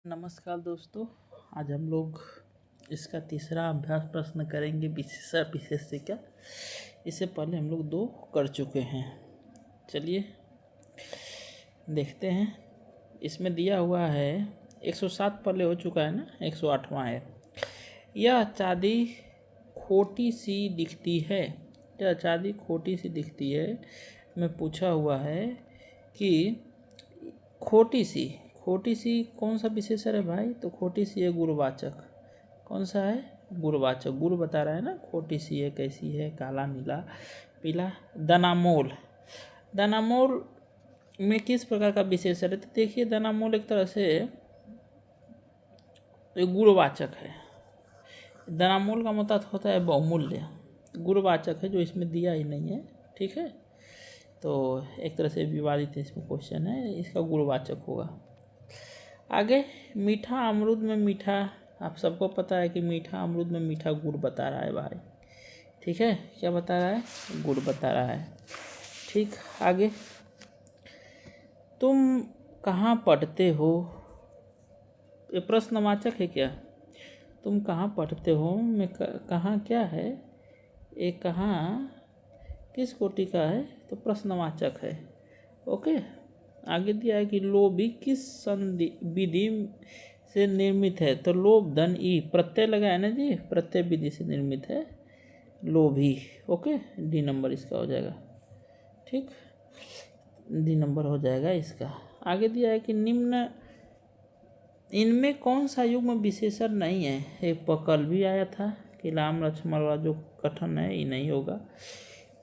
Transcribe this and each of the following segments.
नमस्कार दोस्तों, आज हम लोग इसका तीसरा अभ्यास प्रश्न करेंगे विशेषण विशेष्य का। इससे पहले हम लोग 2 कर चुके हैं। चलिए देखते हैं। इसमें दिया हुआ है 107 पहले हो चुका है ना, 108वां है। यह चांदी खोटी सी दिखती है। यह चांदी खोटी सी दिखती है में पूछा हुआ है कि खोटी सी कौन सा विशेषण है भाई? तो खोटी सी है गुणवाचक। कौन सा है? गुणवाचक। गुण बता रहा है ना, खोटी सी है, कैसी है, काला, नीला, पीला। दनामोल में किस प्रकार का विशेषण है? तो देखिए, दनामोल एक तरह से गुणवाचक है। दनामोल का मतलब होता है बहुमूल्य। गुणवाचक है, जो इसमें दिया ही नहीं है। ठीक है, तो एक तरह से विवादित इसमें क्वेश्चन है, इसका गुणवाचक होगा। आगे, मीठा अमरूद में मीठा। आप सबको पता है कि मीठा अमरूद में मीठा गुड़ बता रहा है भाई। ठीक है, क्या बता रहा है? गुड़ बता रहा है। ठीक, आगे, तुम कहाँ पढ़ते हो? ये प्रश्नवाचक है क्या? तुम कहाँ पढ़ते हो में कहाँ क्या है? ये कहाँ किस कोटि का है? तो प्रश्नवाचक है। ओके, आगे दिया है कि लोभी किस संधि विधि से निर्मित है? तो लोभ धन ई प्रत्यय लगा है ना जी, प्रत्यय विधि से निर्मित है लोभी। ओके, डी नंबर इसका हो जाएगा। ठीक, डी नंबर हो जाएगा इसका। आगे दिया है कि निम्न इनमें कौन सा युग्म विशेषण नहीं है? एक कल भी आया था कि लाम लक्ष्मण वाला जो कथन है ये नहीं होगा।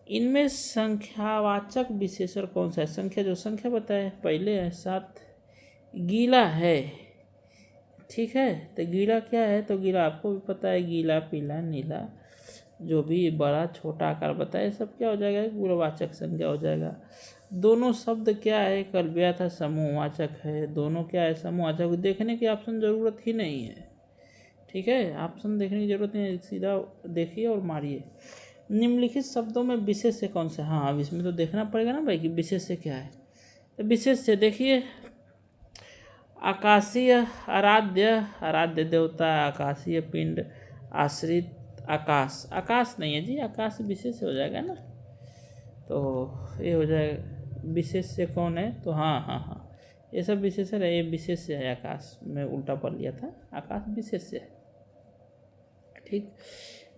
इनमें संख्यावाचक विशेषण कौन सा है? संख्या, जो संख्या बताए पहले है 7। गीला है। ठीक है, तो गीला क्या है? तो गीला आपको भी पता है, गीला, पीला, नीला, जो भी बड़ा छोटा आकार बताए सब क्या हो जाएगा? गुणवाचक संज्ञा हो जाएगा। दोनों शब्द क्या है? कल भी आया था, समूहवाचक है। दोनों क्या है? समूहवाचक। देखने की ऑप्शन ज़रूरत ही नहीं है। ठीक है, ऑप्शन देखने की जरूरत नहीं है, सीधा देखिए और मारिए। निम्नलिखित शब्दों में विशेष्य कौन सा? हाँ, अब इसमें तो देखना पड़ेगा ना भाई कि विशेष्य क्या है। तो विशेष्य देखिए, आकाशीय आराध्य देवता, आकाशीय पिंड, आश्रित, आकाश। आकाश नहीं है जी, आकाश विशेष्य हो जाएगा ना, तो ये हो जाएगा। विशेष्य कौन है? तो हाँ, ये सब विशेषण है, ये विशेष्य है। आकाश में उल्टा पढ़ लिया था, आकाश विशेष्य है। ठीक,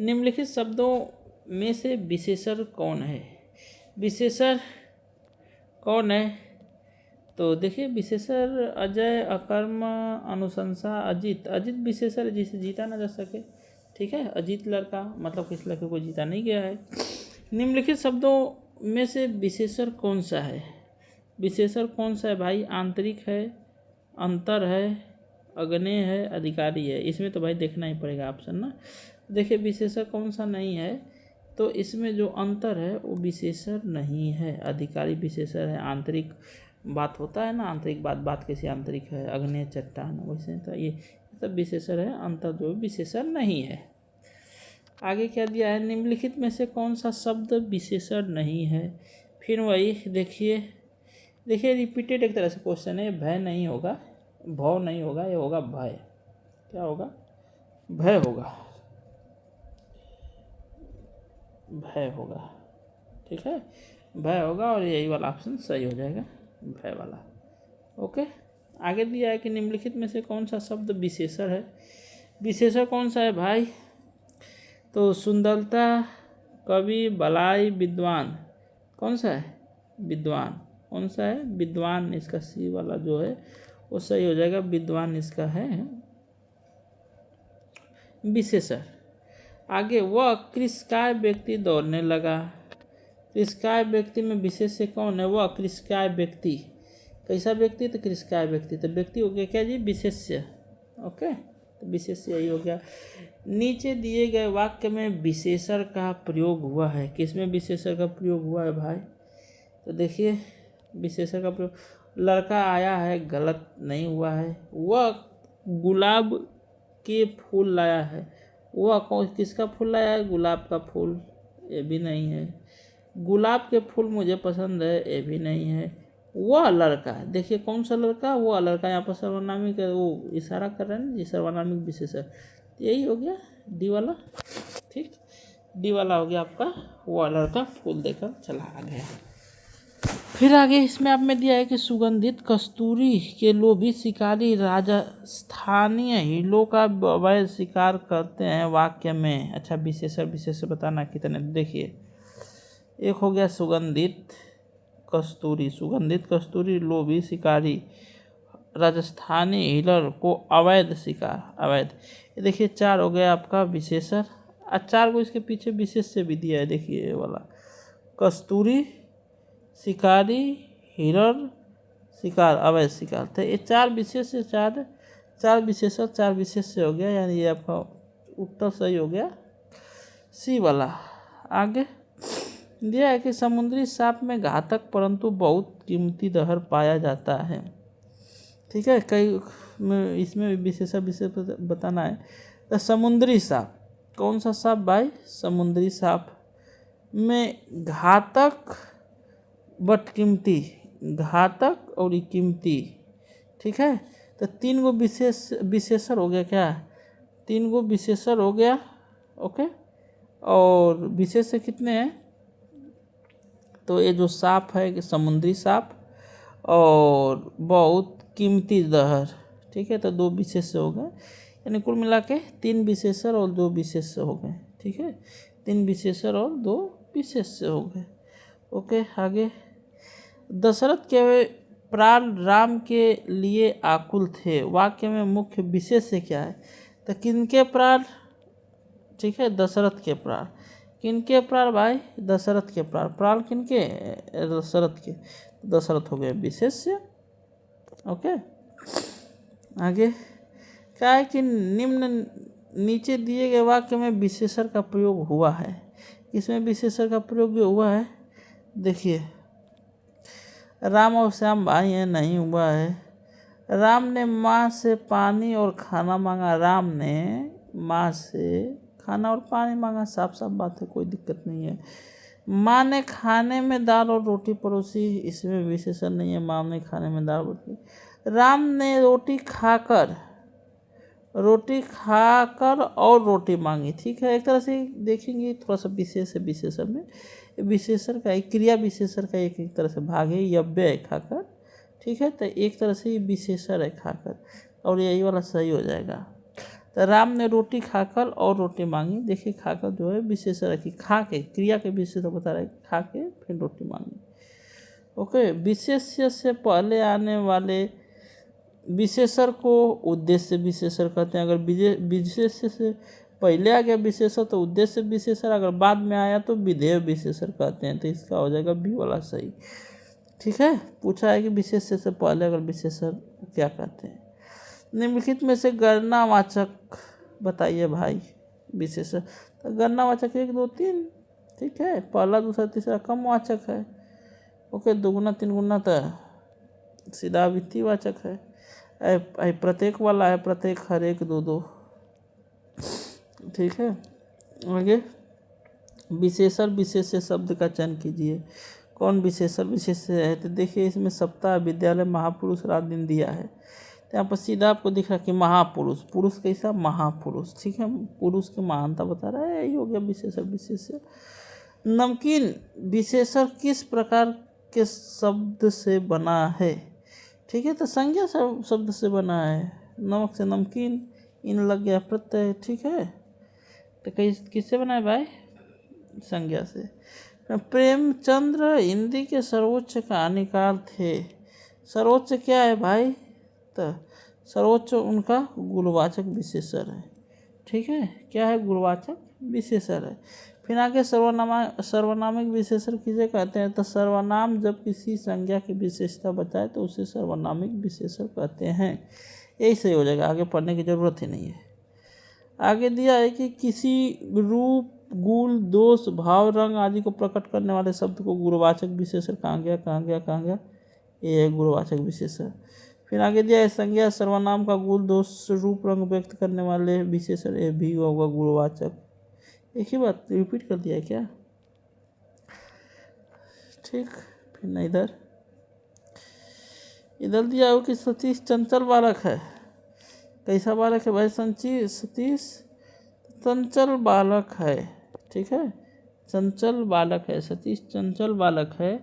निम्नलिखित शब्दों में से विशेषण कौन है? विशेषण कौन है? तो देखिए, विशेषण अजय, अकर्म, अनुशंसा, अजित। अजित विशेषण जिसे जीता ना जा सके। ठीक है, अजित लड़का मतलब किस लड़के को जीता नहीं गया है। निम्नलिखित शब्दों में से विशेषण कौन सा है? विशेषण कौन सा है भाई? आंतरिक है, अंतर है, अग्नेय है, अधिकारी है। इसमें तो भाई देखना ही पड़ेगा ऑप्शन ना। देखिए, विशेषण कौन सा नहीं है? तो इसमें जो अंतर है वो विशेषण नहीं है, अधिकारी विशेषण है। आंतरिक बात होता है ना, आंतरिक बात कैसी आंतरिक है, अग्नेय चट्टान, वैसे तो ये सब विशेषण है, अंतर जो विशेषण नहीं है। आगे क्या दिया है? निम्नलिखित में से कौन सा शब्द विशेषण नहीं है? फिर वही देखिए रिपीटेड एक तरह से क्वेश्चन है। भय नहीं होगा, भव नहीं होगा, ये होगा भय। क्या होगा? भय होगा, भय होगा। ठीक है, भय होगा और यही वाला ऑप्शन सही हो जाएगा, भय वाला। ओके, आगे दिया है कि निम्नलिखित में से कौन सा शब्द विशेषण है? विशेषण कौन सा है भाई? तो सुंदरता, कवि, बलाई, विद्वान। कौन सा है? विद्वान। कौन सा है? विद्वान। इसका सी वाला जो है वो सही हो जाएगा, विद्वान इसका है विशेषण। आगे, वह कृषकाय व्यक्ति दौड़ने लगा। कृषकाय व्यक्ति में विशेष्य कौन है? वह कृषकाय व्यक्ति। कैसा व्यक्ति? तो कृषकाय व्यक्ति। तो व्यक्ति हो गया क्या जी? विशेष्य। ओके, तो विशेष्य यही हो गया। नीचे दिए गए वाक्य में विशेषण का प्रयोग हुआ है। किसमें विशेषण का प्रयोग हुआ है भाई? तो देखिए, विशेषण का प्रयोग, लड़का आया है, गलत नहीं हुआ है। वह गुलाब के फूल लाया है। वह कौन किसका फूल लाया है? गुलाब का फूल, ये भी नहीं है। गुलाब के फूल मुझे पसंद है, ये भी नहीं है। वह लड़का, देखिए कौन सा लड़का, वह लड़का। यहाँ पर सर्वनामिक वो इशारा कर रहे हैं ना जी, सर्वनामिक विशेषण, यही हो गया डी वाला। ठीक, डी वाला हो गया आपका वह लड़का फूल देकर चला गया। फिर आगे इसमें आप में दिया है कि सुगंधित कस्तूरी के लोभी शिकारी राजस्थानीय हीलों का अवैध शिकार करते हैं वाक्य में। अच्छा, विशेषण बताना कितने, देखिए एक हो गया सुगंधित कस्तूरी लोभी शिकारी राजस्थानी हीलर को अवैध शिकार, अवैध, ये देखिए 4 हो गया आपका विशेषण। 4 को इसके पीछे विशेष से भी दिया है, देखिए ये वाला कस्तूरी शिकारी हिरर शिकार अवैध शिकार, तो ये 4 विशेष से 4 विशेषण 4 विशेष से हो गया, यानी ये आपका उत्तर सही हो गया सी वाला। आगे दिया है कि समुद्री सांप में घातक परंतु बहुत कीमती जहर पाया जाता है। ठीक है, कई में इसमें विशेष बताना है। तो समुद्री सांप, कौन सा सांप भाई, समुद्री सांप में घातक बट कीमती, घातक और कीमती। ठीक है, तो 3 गो विशेषण हो गया, क्या 3 गो विशेषण हो गया। ओके, और विशेष से कितने हैं, तो ये जो सांप है कि समुद्री सांप और बहुत कीमती जहर। ठीक है, तो 2 विशेष हो गए, यानी कुल मिला के 3 विशेषण और 2 विशेष हो गए। ठीक है, 3 विशेषण और 2 विशेष हो गए। ओके, आगे दशरथ के प्राण राम के लिए आकुल थे, वाक्य में मुख्य विशेष से क्या है, तो किनके प्राण। ठीक है, दशरथ के प्राण, किनके प्राण भाई, दशरथ के प्राण, प्राण किनके, दशरथ के, दशरथ हो गए विशेष से। ओके, आगे क्या है कि नीचे दिए गए वाक्य में विशेषण का प्रयोग हुआ है, इसमें विशेषण का प्रयोग हुआ है, देखिए राम और श्याम भाई हैं, नहीं हुआ है। राम ने माँ से पानी और खाना मांगा, राम ने माँ से खाना और पानी मांगा, साफ बात है, कोई दिक्कत नहीं है। माँ ने खाने में दाल और रोटी परोसी, इसमें विशेषण नहीं है, माँ ने खाने में दाल रोटी। राम ने रोटी खाकर और रोटी मांगी। ठीक है, एक तरह से देखेंगे थोड़ा सा विशेष है, विशेषण में विशेषण का एक क्रिया विशेषण का एक तरह से भाग है, यव्य है खाकर। ठीक है, तो एक तरह से विशेषण है खाकर, और यही वाला सही हो जाएगा। तो राम ने रोटी खाकर और रोटी मांगी, देखिए खाकर जो है विशेषण है कि खा के, क्रिया के विशेषण बता रहे, खा के फिर रोटी मांगी। ओके, विशेष्य से पहले आने वाले विशेषण को उद्देश्य विशेषण कहते हैं। अगर विशेष्य से पहले आ गया विशेषण तो उद्देश्य विशेषण, अगर बाद में आया तो विधेय विशेषण कहते हैं, तो इसका हो जाएगा बी वाला सही। ठीक है, पूछा है कि विशेष्य से पहले अगर विशेषण क्या कहते हैं। निम्नलिखित में से गणनावाचक बताइए भाई विशेषण, तो गणनावाचक 1 2 3। ठीक है, पहला दूसरा तीसरा कम वाचक है। ओके, 2 गुना 3 गुना तो सीधा वित्तीय वाचक है। प्रत्येक वाला है, प्रत्येक हर एक 2 2। ठीक है, आगे विशेषण विशेष शब्द का चयन कीजिए। कौन विशेषण विशेष है, तो देखिए इसमें सप्ताह, विद्यालय, महापुरुष, रात दिन दिया है, तो यहाँ पर सीधा आपको दिख रहा है कि महापुरुष, पुरुष कैसा, महापुरुष। ठीक है, पुरुष की महानता बता रहा है, यही हो गया विशेषण विशेष। नमकीन विशेषण किस प्रकार के शब्द से बना है। ठीक है, तो संज्ञा शब्द से बना है, नमक से नमकीन, इन लग गया प्रत्यय। ठीक है, तो किससे बना है भाई, संज्ञा से। प्रेमचंद्र हिंदी के सर्वोच्च कहानीकार थे, सर्वोच्च क्या है भाई, तो सर्वोच्च उनका गुणवाचक विशेषण है। ठीक है, क्या है, गुणवाचक विशेषण है। फिर आगे सर्वनामिक विशेषण किसे कहते हैं, तो सर्वनाम जब किसी संज्ञा की विशेषता बताए तो उसे सर्वनामिक विशेषण कहते हैं। यही सही हो जाएगा, आगे पढ़ने की जरूरत ही नहीं है। आगे दिया है कि किसी रूप, गुण, दोष, भाव, रंग आदि को प्रकट करने वाले शब्द को गुणवाचक विशेषण कहाँ गया, ये है गुणवाचक विशेषण। फिर आगे दिया है संज्ञा सर्वनाम का गुण, दोष, रूप, रंग व्यक्त करने वाले विशेषण, ये भी होगा गुणवाचक। एक ही बात रिपीट कर दिया है क्या। ठीक, फिर ना इधर इधर दिया हो कि सतीश चंचल बालक है। कैसा बालक है भाई? सतीश चंचल बालक है। ठीक है, चंचल बालक है, सतीश चंचल बालक है।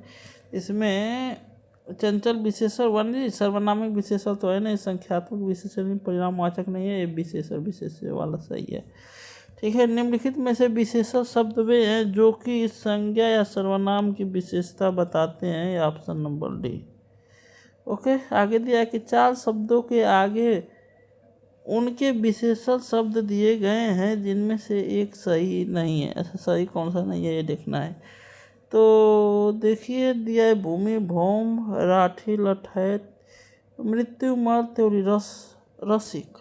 इसमें चंचल विशेषण वन जी सर्वनामिक विशेषण तो है नहीं, संख्यात्मक विशेषण परिणामवाचक नहीं है, ये विशेषण विशेष वाला सही है। ठीक है, निम्नलिखित में से विशेषण शब्द वे हैं जो कि इस संज्ञा या सर्वनाम की विशेषता बताते हैं। Option number D. ओके, आगे दिया कि 4 शब्दों के आगे उनके विशेषण शब्द दिए गए हैं जिनमें से एक सही नहीं है। ऐसा सही कौन सा नहीं है ये देखना है। तो देखिए दिया है भूमि, भौम, राठी, लठैत, मृत्यु, मर्त और रसिक।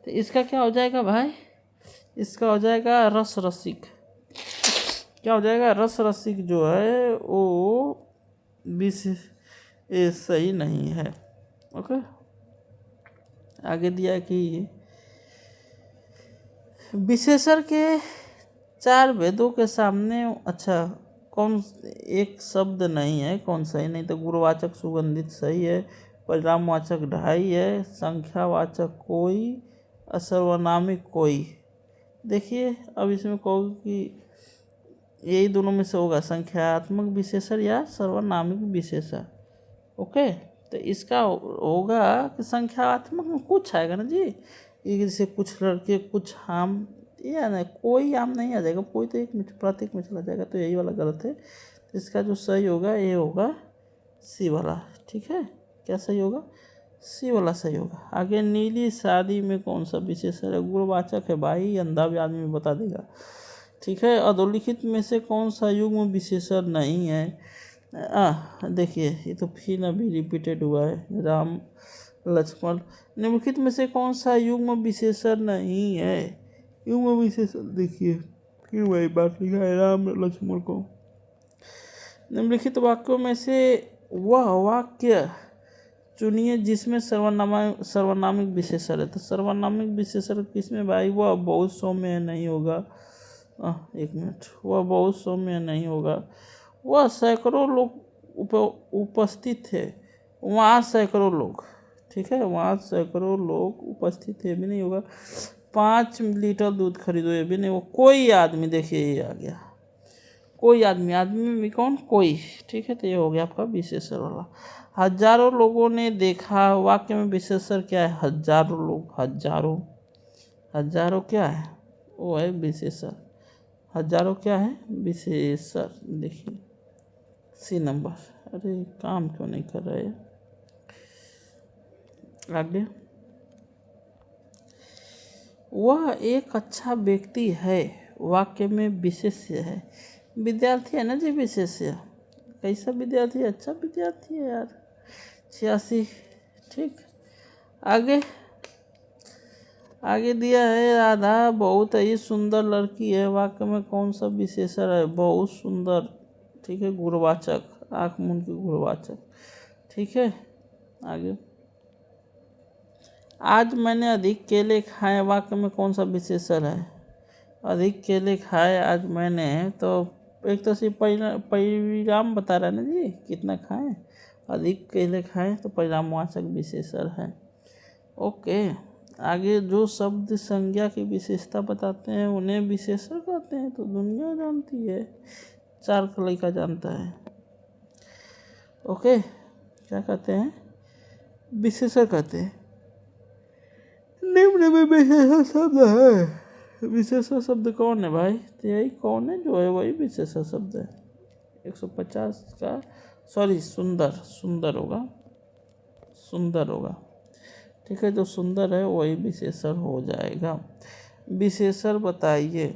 तो इसका क्या हो जाएगा भाई? इसका हो जाएगा रस रसिक। क्या हो जाएगा? रस रसिक जो है वो सही नहीं है। ओके, आगे दिया कि विशेषण के 4 भेदों के सामने अच्छा कौन एक शब्द नहीं है, कौन सही नहीं? तो गुणवाचक सुगंधित सही है, परिणामवाचक ढाई है, संख्यावाचक कोई, सर्वनामिक कोई। देखिए अब इसमें कहोगे कि यही दोनों में से होगा, संख्यात्मक विशेषण या सर्वनामिक विशेषण। ओके, तो इसका होगा कि संख्यात्मक में कुछ आएगा ना जी, ये जैसे कुछ लड़के कुछ आम, या नहीं कोई आम नहीं आ जाएगा, कोई तो एक प्रतीक में चला जाएगा, तो यही वाला गलत है। तो इसका जो सही होगा ये होगा सी वाला। ठीक है, क्या सही होगा? सी वाला सही होगा। आगे नीली शादी में कौन सा विशेषण है? गुणवाचक है भाई, अंधा भी आदमी बता देगा। ठीक है, अधोलिखित में से कौन सा युग्म विशेषण नहीं है? देखिए ये तो फिर अभी रिपीटेड हुआ है, राम लक्ष्मण। निम्नलिखित में से कौन सा युग्म विशेषण नहीं है? युग्म विशेषण देखिए फिर वही बात लिखा है, राम लक्ष्मण को। निम्नलिखित वाक्यों में से वह वाक्य चुनिए जिसमें सर्वनामिक विशेषण है। तो सर्वनामिक विशेषण किसमें भाई? वह बहुत सौम्य नहीं होगा। एक मिनट, वह बहुत सौम्य नहीं होगा। वह सैकड़ों लोग उपस्थित थे, वहाँ सैकड़ों लोग। ठीक है, वहाँ सैकड़ों लोग उपस्थित थे भी नहीं होगा। 5 लीटर दूध खरीदो, ये भी नहीं होगा। कोई आदमी, देखिए ये आ गया, कोई आदमी, आदमी में कौन? कोई। ठीक है, तो ये हो गया आपका विशेषण वाला। हजारों लोगों ने देखा, वाक्य में विशेषण क्या है? हजारों लोग, हजारों, हजारों क्या है? वो है विशेषण। हजारों क्या है? विशेषण। देखिए सी नंबर। अरे काम क्यों नहीं कर रहे? आगे, वह एक अच्छा व्यक्ति है, वाक्य में विशेष्य है। विद्यार्थी है ना जी विशेष्य। कैसा विद्यार्थी? अच्छा विद्यार्थी है यार। 86। ठीक, आगे आगे दिया है राधा बहुत ही सुंदर लड़की है, वाक्य में कौन सा विशेषण है? बहुत सुंदर। ठीक है, गुणवाचक, आँख मूंद की गुणवाचक। ठीक है, आगे आज मैंने अधिक केले खाए, वाक्य में कौन सा विशेषण है? अधिक केले खाए आज मैंने, तो एक तो सिर्फ परिणाम बता रहा है ना जी, कितना खाएं। अधिक केले खाएं तो परिणामवाचक विशेषण है। ओके, आगे जो शब्द संज्ञा की विशेषता बताते हैं उन्हें विशेषण कहते हैं, तो दुनिया जानती है, 4 कलई का जानता है। ओके, क्या कहते हैं? विशेषण कहते हैं। निम्न में विशेषण शब्द है। विशेषण शब्द कौन है भाई? तो यही कौन है जो है वही विशेषण शब्द है। 150 का सॉरी, सुंदर, सुंदर होगा, सुंदर होगा। ठीक है, जो सुंदर है वही विशेषण हो जाएगा। विशेषण बताइए,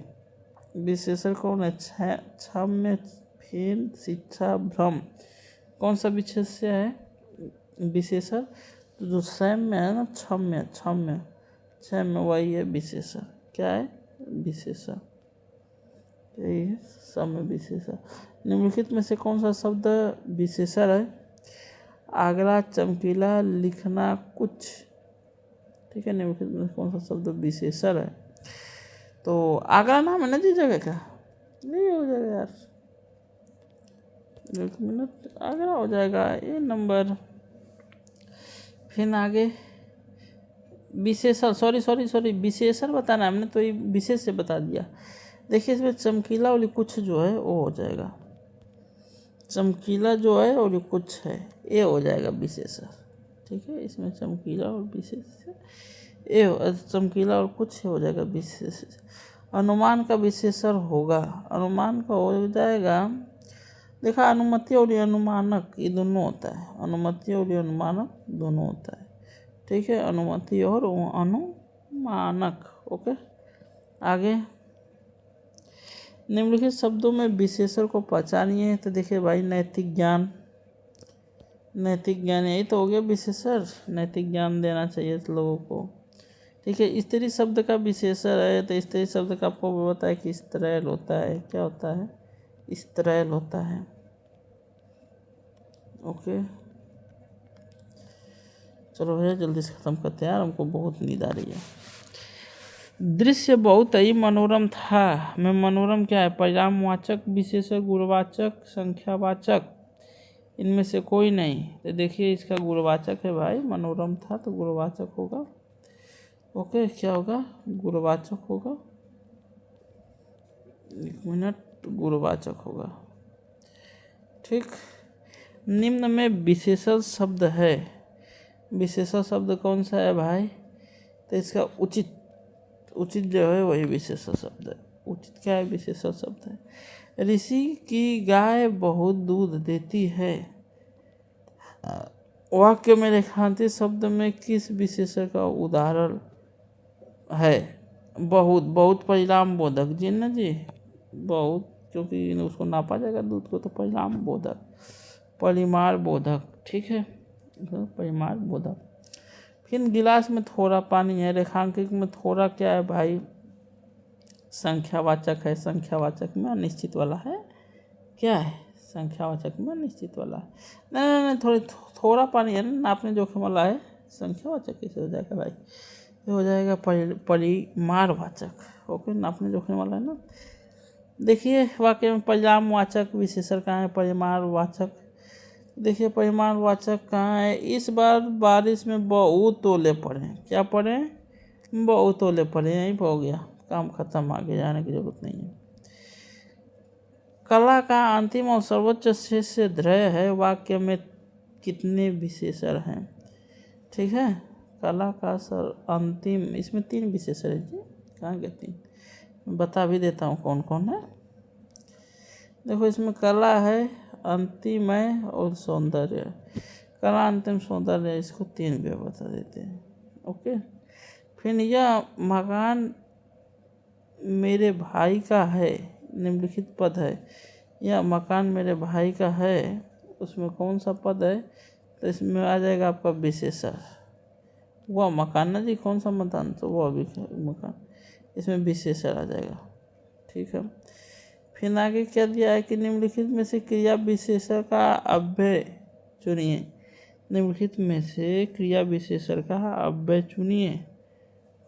विशेषण कौन है? क्षम्य, फिर शिक्षा, भ्रम, कौन सा विशेष्य है विशेषण? तो जो सैम्य है ना, क्षम्य, क्षम्य, क्षम्य वही है विशेषण। क्या है? विशेषण, यही है सम्य विशेषण। निम्नलिखित में से कौन सा शब्द विशेषण है? आगरा, चमकीला, लिखना, कुछ। ठीक है, निम्नलिखित में कौन सा शब्द विशेषण है? तो आगरा नाम है ना जी जगह का, नहीं हो जाएगा यार, 1 मिनट, आगरा हो जाएगा। ए नंबर फिर आगे विशेषण, सॉरी विशेषण बताना हमने, तो ये विशेष से बता दिया। देखिए इसमें चमकीला और कुछ जो है वो हो जाएगा, चमकीला जो है और कुछ है ये हो जाएगा विशेषण। ठीक है, इसमें चमकीला और विशेष ये चमकीला और कुछ हो जाएगा विशेष। अनुमान का विशेषण होगा, अनुमान का हो जाएगा। देखा, अनुमति और अनुमानक ये दोनों होता है, अनुमति और अनुमानक दोनों होता है। ठीक है, अनुमति और अनुमानक। ओके, आगे निम्नलिखित शब्दों में विशेषण को पहचानिए। तो देखिए भाई, नैतिक ज्ञान, नैतिक ज्ञान यही तो हो गया विशेषण, नैतिक ज्ञान देना चाहिए लोगों को। ठीक है, स्त्री शब्द का विशेषण है, तो स्त्री शब्द का आपको पता है कि स्त्रैल होता है। क्या होता है? स्त्रैल होता है। ओके, चलो भैया जल्दी से ख़त्म करते हैं यार, हमको बहुत नींद आ रही है। दृश्य बहुत ही मनोरम था। में मनोरम क्या है? परिणामवाचक, विशेषण, गुणवाचक, संख्यावाचक, इनमें से कोई नहीं। तो देखिए इसका गुणवाचक है भाई, मनोरम था तो गुणवाचक होगा। ओके, क्या होगा? गुणवाचक होगा। एक मिनट, गुणवाचक होगा। ठीक, निम्न में विशेषण शब्द है। विशेषण शब्द कौन सा है भाई? तो इसका उचित, उचित जो है वही विशेषण शब्द है। उचित क्या है? विशेषण शब्द है। ऋषि की गाय बहुत दूध देती है। वाक्य में रेखांकित शब्द में किस विशेषण का उदाहरण है? बहुत, बहुत परिणाम बोधक जी ना जी, बहुत, क्योंकि उसको नापा जाएगा दूध को, तो परिणाम बोधक, परिमाण बोधक। ठीक है, परिमाण बोधक। फिर गिलास में थोड़ा पानी है, रेखांकित में थोड़ा क्या है भाई? संख्यावाचक है। संख्यावाचक में अनिश्चित वाला है। क्या है? संख्यावाचक में अनिश्चित वाला है। नहीं, थोड़ा पानी है, नापने जोखिम वाला है। संख्यावाचक कैसे हो जाएगा भाई? ये हो जाएगा परिमाणवाचक। ओके, नापने जोखिम वाला है ना। देखिए वाक्य में परिणामवाचक विशेषण कहाँ है? परिमाणवाचक। देखिए परिमाणवाचक कहाँ है? इस बार बारिश में बहुत ओले पड़े। क्या पड़े? बहुत ओले पड़े। यहीं पर हो गया, काम खत्म, आगे जाने की जरूरत नहीं है। कला का अंतिम और सर्वोच्च श्रेष्ठ ध्येय है। वाक्य में कितने विशेषण हैं? ठीक है, कला का अंतिम, इसमें 3 विशेषण है जी। कहाँ गए 3? बता भी देता हूँ कौन कौन है। देखो इसमें कला है, अंतिम है और सौंदर्य। कला, अंतिम, सौंदर्य, इसको 3 भी बता देते हैं। ओके, फिर यह मकान मेरे भाई का है। निम्नलिखित पद है। यह मकान मेरे भाई का है, उसमें कौन सा पद है? तो इसमें आ जाएगा आपका विशेषण। वह मकान ना जी, कौन सा मकान? तो वह भी मकान, इसमें विशेषण आ जाएगा। ठीक है, फिर आगे क्या दिया है कि निम्नलिखित में से क्रिया विशेषण का अव्यय चुनिए। निम्नलिखित में से क्रिया विशेषण का अव्यय चुनिए।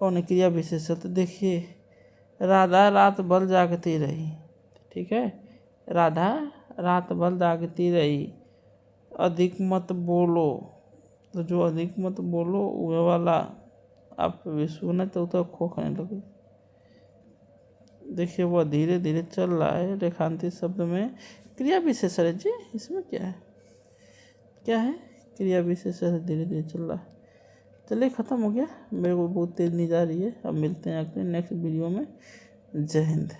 कौन है क्रिया विशेषण? तो देखिए, राधा रात भर जागती रही। ठीक है, राधा रात भर जागती रही। अधिक मत बोलो, तो जो अधिक मत बोलो वह वाला आप सुने तो खोखने लगे। देखिए वह धीरे धीरे चल रहा है। रेखांकित शब्द में क्रिया विशेषण है जी। इसमें क्या है? क्या है? क्रिया विशेषण धीरे धीरे चल रहा है। चलिए ख़त्म हो गया, मेरे को बहुत तेज नींद आ रही है। अब मिलते हैं अगले नेक्स्ट वीडियो में। जय हिंद।